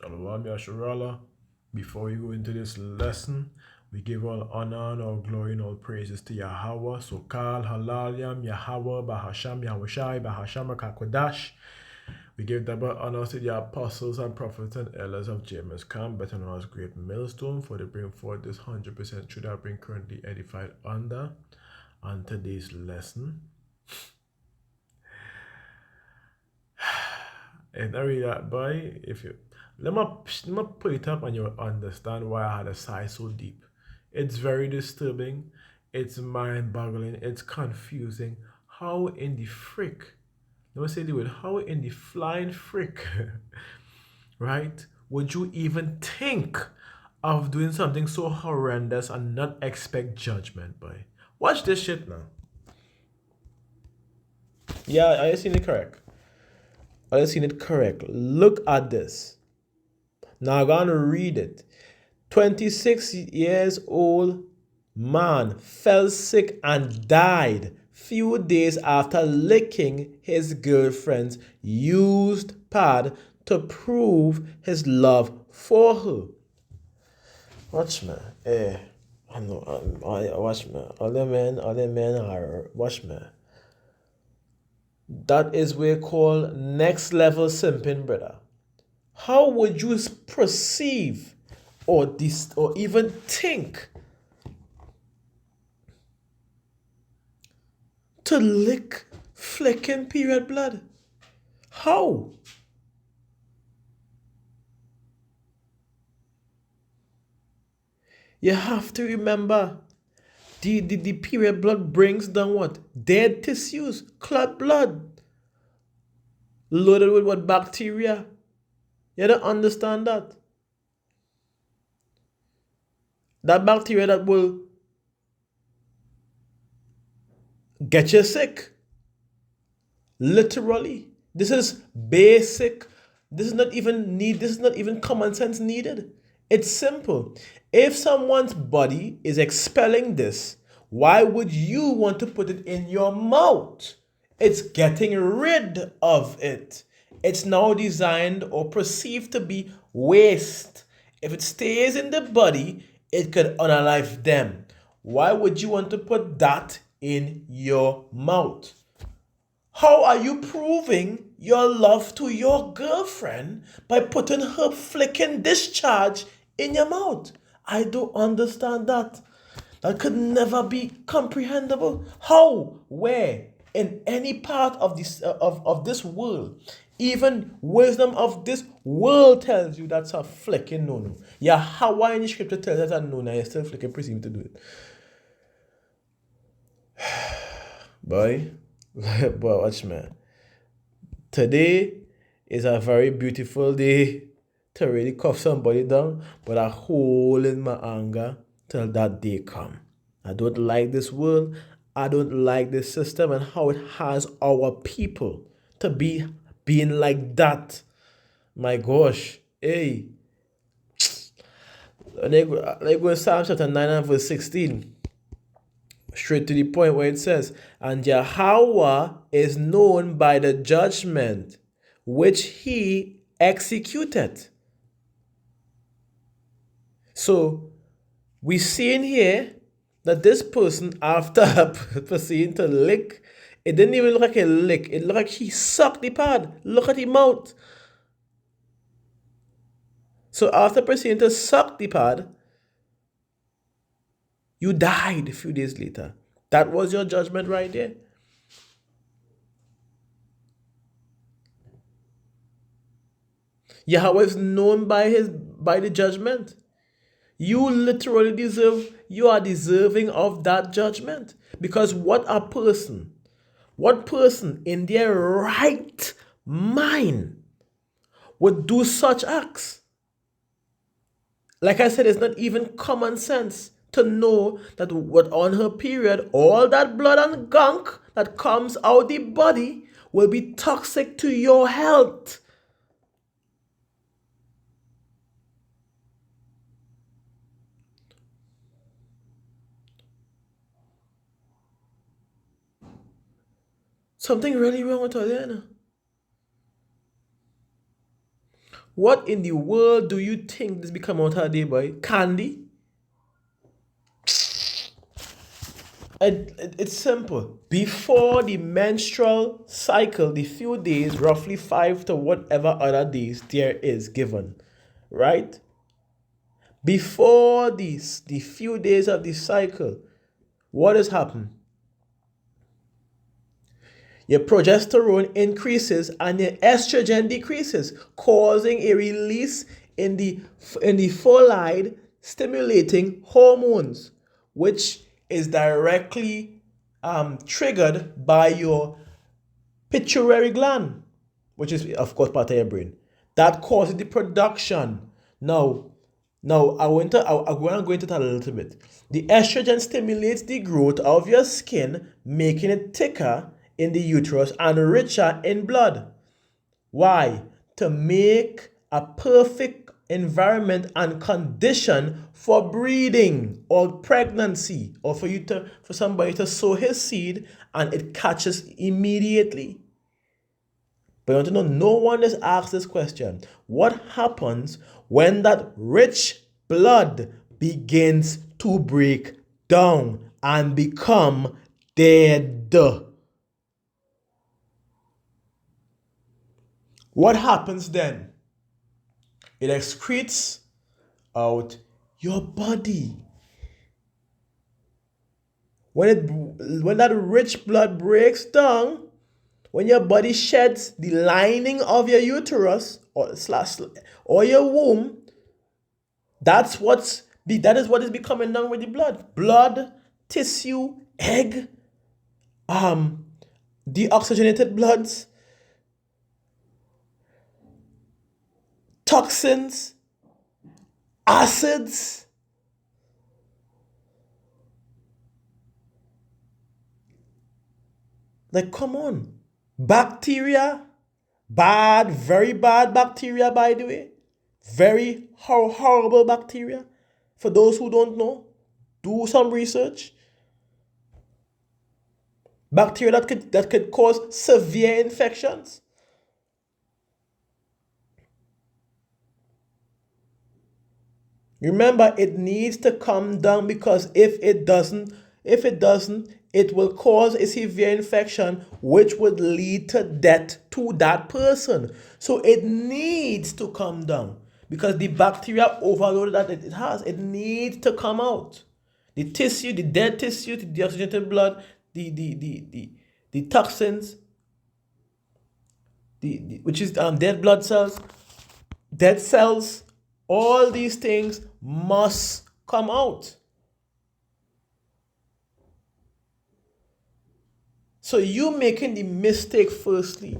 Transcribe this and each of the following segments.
Shalom Yasharala. Before we go into this lesson, we give all honor and all glory and all praises to Yahweh. So Kal Halal Yam Yahweh Bahasham Yahushai Bahasham Kakodash. We give double honor to the apostles and prophets and elders of James Camp, better known as Great Millstone, for they bring forth this 100% truth that being currently edified under. On today's lesson, and I read that, boy, if you let me put it up and you'll understand why I had a sigh so deep. It's very disturbing, it's mind-boggling, it's confusing. How in the frick, let me say the word, how in the flying frick, right, would you even think of doing something so horrendous and not expect judgment, boy? Watch this shit now. Yeah, I seen it correct. I seen it correct. Look at this. Now I'm gonna read it. 26 years old man fell sick and died few days after licking his girlfriend's used pad to prove his love for her. Watch me. I know. Watch me. All the men are. Watch me. That is what we call next level simping, brother. How would you perceive or even think to lick flicking period blood? How? You have to remember the period blood brings down what? Dead tissues, clot blood, loaded with what? Bacteria. You don't understand that. That bacteria that will get you sick. Literally. This is basic. This is not even common sense needed. It's simple. If someone's body is expelling this, why would you want to put it in your mouth? It's getting rid of it. It's now designed or perceived to be waste. If it stays in the body, it could unalive them. Why would you want to put that in your mouth? How are you proving your love to your girlfriend by putting her flicking discharge in your mouth? I don't understand that. That could never be comprehensible. How? Where? In any part of this world. Even wisdom of this world tells you that's a flicking no-no. Yeah, how in the scripture tells us that no-no, you still flicking presume to do it. Boy, boy, watch me. Today is a very beautiful day to really cuff somebody down, but I hold in my anger till that day come. I don't like this world. I don't like this system and how it has our people to be being like that. My gosh, hey. Let's go in Psalm chapter 9 and verse 16. Straight to the point where it says, and Yahweh is known by the judgment which he executed. So we see in here that this person, after proceeding to lick, it didn't even look like a lick. It looked like he sucked the pad. Look at the mouth. So after proceeding to suck the pad, you died a few days later. That was your judgment right there. Yahweh is known by the judgment. You literally you are deserving of that judgment. Because what person in their right mind would do such acts? Like I said, it's not even common sense to know that what on her period, all that blood and gunk that comes out the body will be toxic to your health. Something really wrong with her there. What in the world do you think this become out of a day, boy? Candy? It's simple. Before the menstrual cycle, the few days, roughly 5 to whatever other days there is given, right? Before this, the few days of the cycle, what has happened? Your progesterone increases and your estrogen decreases, causing a release in the folate stimulating hormones, which is directly triggered by your pituitary gland, which is of course part of your brain. That causes the production. Now, I'm going to go into that a little bit. The estrogen stimulates the growth of your skin, making it thicker in the uterus and richer in blood. Why? To make a perfect environment and condition for breeding or pregnancy, or for somebody to sow his seed and it catches immediately. But you want to know, no one is asked this question. What happens when that rich blood begins to break down and become dead? What happens then? It excretes out your body. When that rich blood breaks down, when your body sheds the lining of your uterus or your womb, that is what is becoming done with the blood. Blood, tissue, egg, deoxygenated bloods, toxins, acids. Like, come on. Bacteria, bad, very bad bacteria, by the way. Very horrible bacteria. For those who don't know, do some research. Bacteria that could cause severe infections. Remember, it needs to come down, because if it doesn't, it will cause a severe infection, which would lead to death to that person. So it needs to come down, because the bacteria overload that it has, it needs to come out. The tissue, the dead tissue, the deoxygenated blood, the toxins, which is dead blood cells, dead cells, all these things must come out. So you making the mistake firstly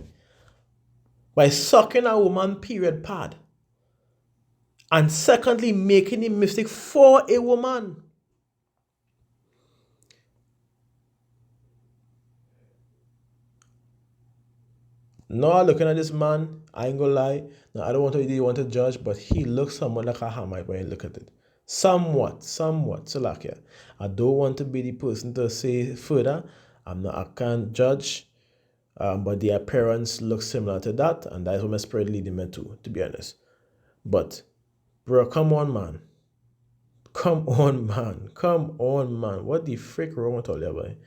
by sucking a woman period pad, and secondly making the mistake for a woman. No, looking at this man, I ain't gonna lie. No, I don't want to judge, but he looks somewhat like a Hamite when you look at it. Somewhat. So like, yeah. I don't want to be the person to say further. I can't judge. But the appearance looks similar to that, and that is what my spirit leading me to be honest. But, bro, come on, man. Come on, man. What the frick wrong with all that, boy?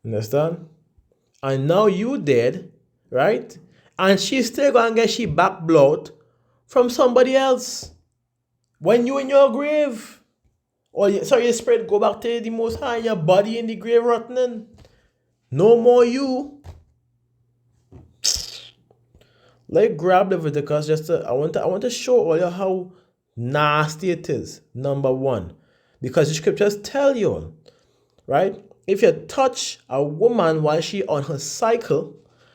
Understand? And now you dead, right? And she still gonna get she back blood from somebody else when you in your grave. Or your spirit go back to the most high, your body in the grave rotting. No more you. Like, grab Leviticus I want to show all you how nasty it is. Number one, because the scriptures tell you, right? If you touch a woman while she on her cycle,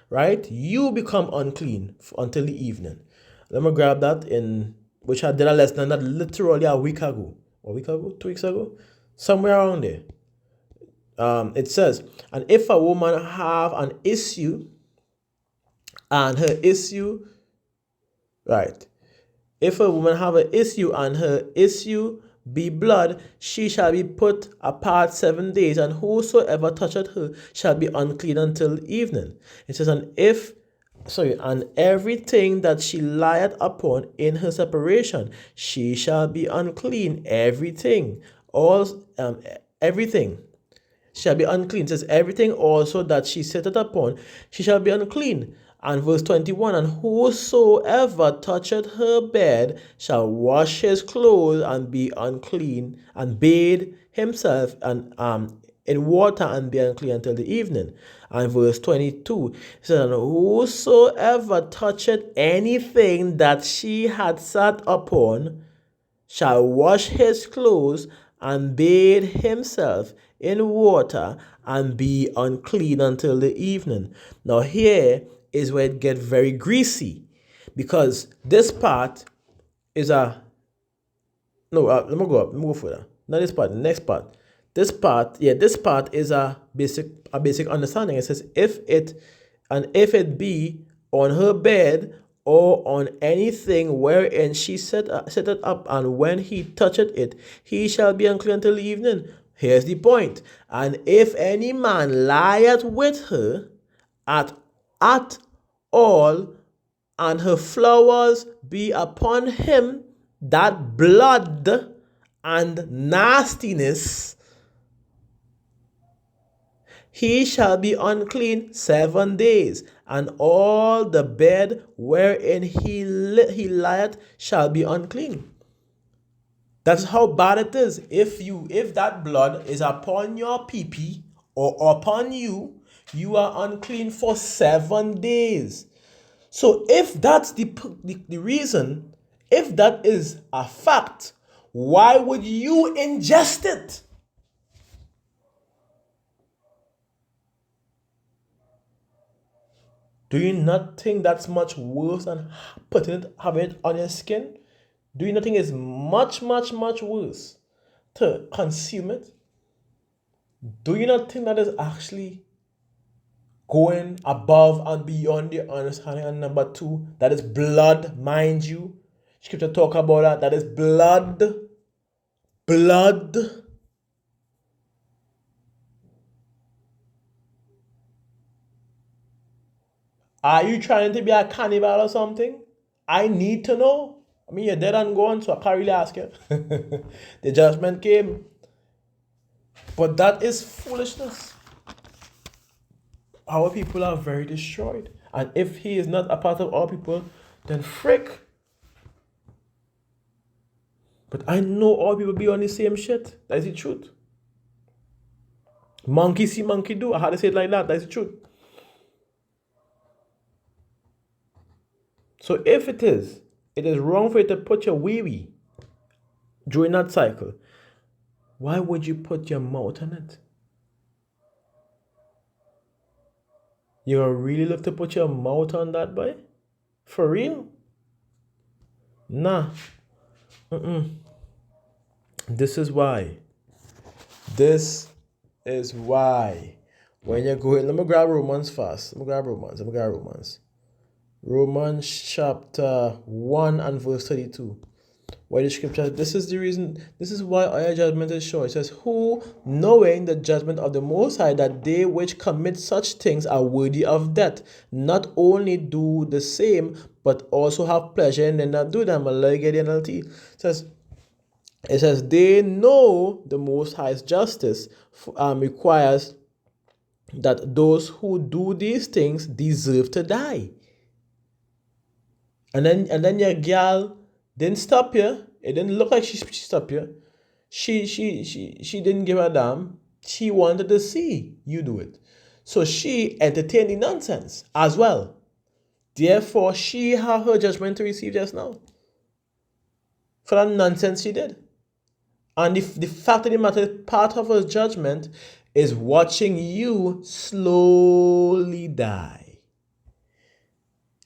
right, you become unclean until the evening. Let me grab that in which I did a lesson on that literally a week ago. 2 weeks ago, somewhere around there. It says, and if a woman have an issue, and her issue, right? If a woman have an issue and her issue be blood, she shall be put apart 7 days, and whosoever toucheth her shall be unclean until evening. It says, and everything that she lieth upon in her separation, she shall be unclean. Everything shall be unclean. It says, everything also that she sitteth upon, she shall be unclean. And verse 21, and whosoever toucheth her bed shall wash his clothes and be unclean, and bathe himself in water and be unclean until the evening. And verse 22 says, and whosoever toucheth anything that she had sat upon shall wash his clothes and bathe himself in water and be unclean until the evening. Now here is where it gets very greasy, because this part is a no. Let me go up. Let me go further. Not this part. The next part. This part is a basic understanding. It says, if it be on her bed or on anything wherein she set it up, and when he toucheth it, he shall be unclean until the evening. Here's the point. And if any man lieth with her at all, and her flowers be upon him, that blood and nastiness, he shall be unclean 7 days, and all the bed wherein he lieth shall be unclean. That's how bad it is. If that blood is upon your pee or upon you, you are unclean for 7 days. So if that's the reason, if that is a fact, why would you ingest it? Do you not think that's much worse than having it on your skin? Do you not think it's much, much, much worse to consume it? Do you not think that is actually going above and beyond your understanding? And number two, that is blood, mind you. Scripture talk about that. That is blood. Blood. Are you trying to be a cannibal or something? I need to know. I mean, you're dead and gone, so I can't really ask you. The judgment came. But that is foolishness. Our people are very destroyed. And if he is not a part of our people, then frick. But I know all people be on the same shit. That is the truth. Monkey see, monkey do. I had to say it like that. That is the truth. So if it is wrong for you to put your wee-wee during that cycle, why would you put your mouth on it? You really look to put your mouth on that, boy? For real? Nah. This is why. When you're going, let me grab Romans fast. Let me grab Romans. Romans chapter 1 and verse 32. Why the scripture, this is the reason, this is why our judgment is sure. It says, who, knowing the judgment of the Most High, that they which commit such things are worthy of death, not only do the same, but also have pleasure in them that do them. It says, they know the Most High's justice requires that those who do these things deserve to die. And then your girl didn't stop you. It didn't look like she stopped you. She didn't give a damn. She wanted to see you do it. So she entertained the nonsense as well. Therefore, she had her judgment to receive just now. For that nonsense she did. And the fact of the matter, part of her judgment is watching you slowly die.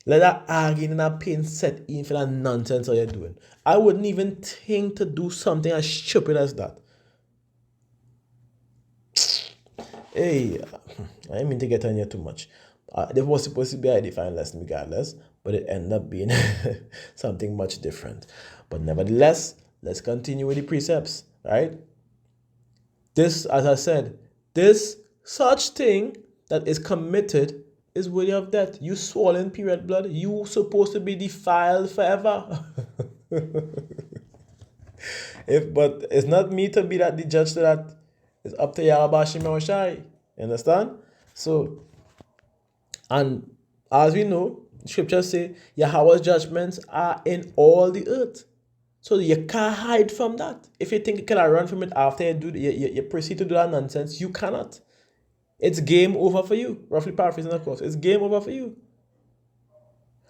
Let that arguing and that pain set in for that nonsense that you're doing. I wouldn't even think to do something as stupid as that. Hey, I didn't mean to get on you too much. There was supposed to be a defined lesson regardless, but it ended up being something much different. But nevertheless, let's continue with the precepts, right? This, as I said, this such thing that is committed is worthy of death. You swollen period blood, you supposed to be defiled forever. But it's not me to be that the judge to that. It's up to Yahweh Shai. You understand? So, and as we know, scriptures say Yahweh's judgments are in all the earth. So you can't hide from that. If you think you can run from it after you proceed to do that nonsense, you cannot. It's game over for you. Roughly paraphrasing, of course. It's game over for you.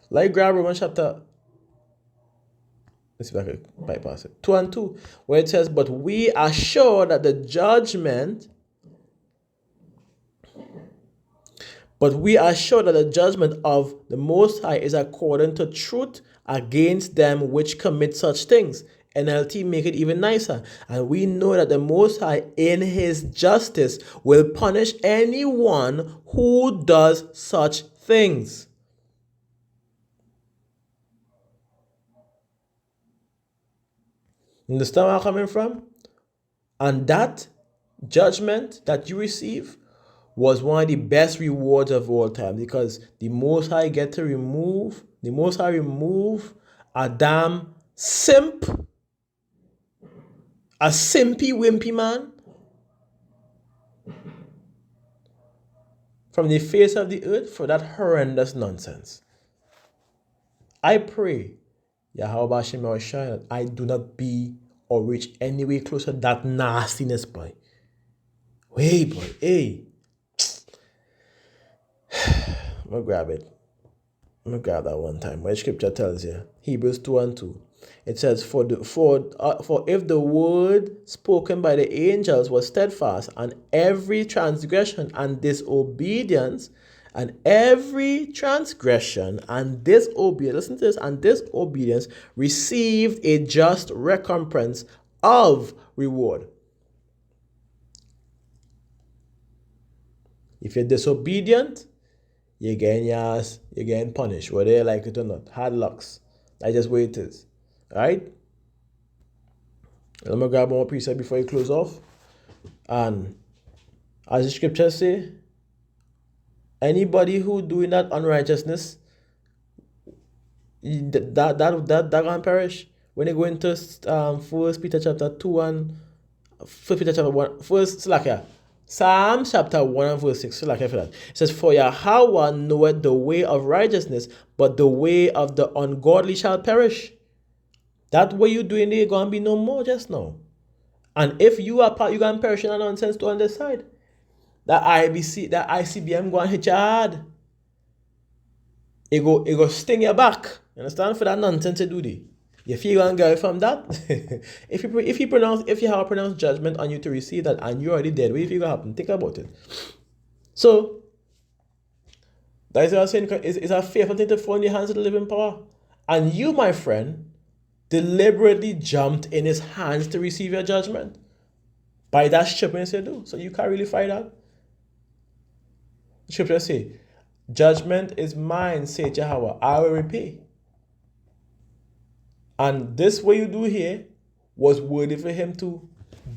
Like grab Romans chapter, let's see if I can bypass it. 2 and 2, where it says, but we are sure that the judgment of the Most High is according to truth against them which commit such things. NLT make it even nicer. And we know that the Most High in his justice will punish anyone who does such things. Understand where I'm coming from? And that judgment that you receive was one of the best rewards of all time, because the Most High remove a damn simp, a simpy wimpy man from the face of the earth for that horrendous nonsense. I pray, Yahweh Shai, that I do not be or reach anywhere closer to that nastiness, boy. Hey, boy, hey. I'm going to grab it. I'm going to grab that one time. Where scripture tells you, Hebrews 2 and 2. It says, for if the word spoken by the angels was steadfast, and every transgression and disobedience, listen to this, and disobedience received a just recompense of reward. If you're disobedient, you're getting punished, whether you like it or not. Hard lucks. That's just where it is. Alright? Let me grab one more precept before you close off. And as the scriptures say, anybody who doing that unrighteousness, that gonna perish. When you go into 1 Peter chapter 2 and 1 Peter chapter 1, Psalm chapter 1 and verse 6. So like after that. It says, for Yahweh knoweth the way of righteousness, but the way of the ungodly shall perish. That way you doing there gonna be no more just now. And if you are part, you gonna perish in that nonsense to on the side. That ICBM gonna hit you hard. It go sting your back. You understand? For that nonsense to do there. You feel gonna get from that? if you have a pronounced judgment on you to receive that and you're already dead, what do you think gonna happen? Think about it. So that is what I'm saying. It's a fearful thing to fall in the hands of the living power. And you, my friend, deliberately jumped in his hands to receive your judgment. By that stupidness you do. So you can't really fight that. The scripture say, judgment is mine, saith Yahweh, I will repay. And this way you do here was worthy for him to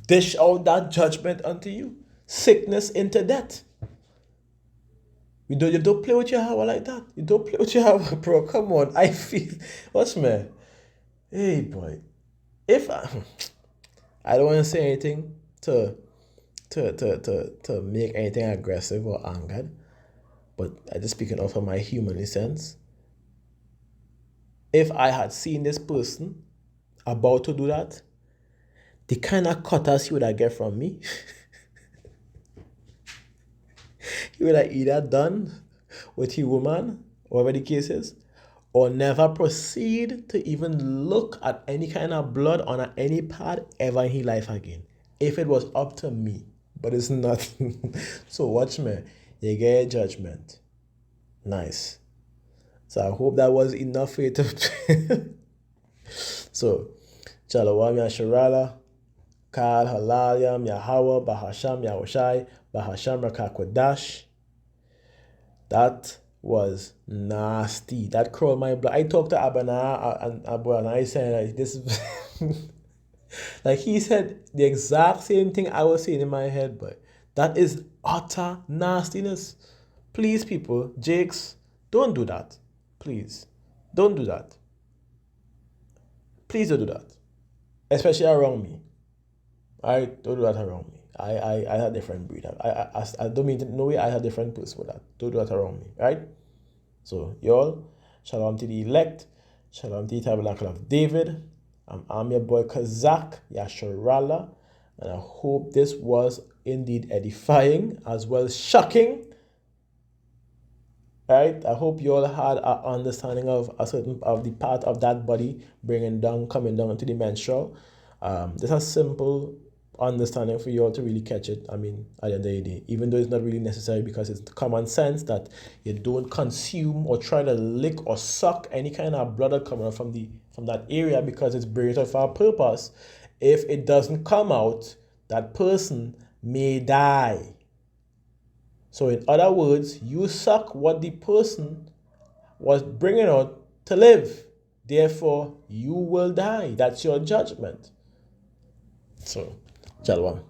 dish out that judgment unto you. Sickness into death. You don't play with Yahweh like that. You don't play with Yahweh, bro. Come on. I feel. What's me? Hey, boy. If I don't want to say anything to make anything aggressive or angered, but I just speaking off of my humanly sense. If I had seen this person about to do that, the kind of cutters he would have get from me, he would have either done with his woman, whatever the case is, or never proceed to even look at any kind of blood on any part ever in his life again. If it was up to me. But it's not. So watch me. You get a judgment. Nice. So I hope that was enough for you to... So, Shalom Yasharala, Kal Halalyam Yahweh, Bahasham Yahushai, Bahasham Rakakwadash. That was nasty. That crawled my blood. I talked to Abana and Abu and I said, like, this Like he said the exact same thing I was saying in my head, but that is utter nastiness. Please, people, Jakes, don't do that. Please, don't do that. Please don't do that, especially around me. I don't do that around me. I had a different breed. I don't mean to, no way I had a different person with that. Don't do that around me, right? So, y'all, shalom to the elect, shalom to the tabernacle of David. I'm your boy Kazak Yasharala, and I hope this was indeed edifying as well as shocking. Right? I hope you all had an understanding of a certain of the part of that body bringing down, coming down into the menstrual. Just a simple understanding for you all to really catch it. I mean, at the end of the day, even though it's not really necessary because it's common sense that you don't consume or try to lick or suck any kind of blood that coming out from that area because it's buried for a purpose. If it doesn't come out, that person may die. So, in other words, you suck what the person was bringing out to live. Therefore, you will die. That's your judgment. So, Jalwan.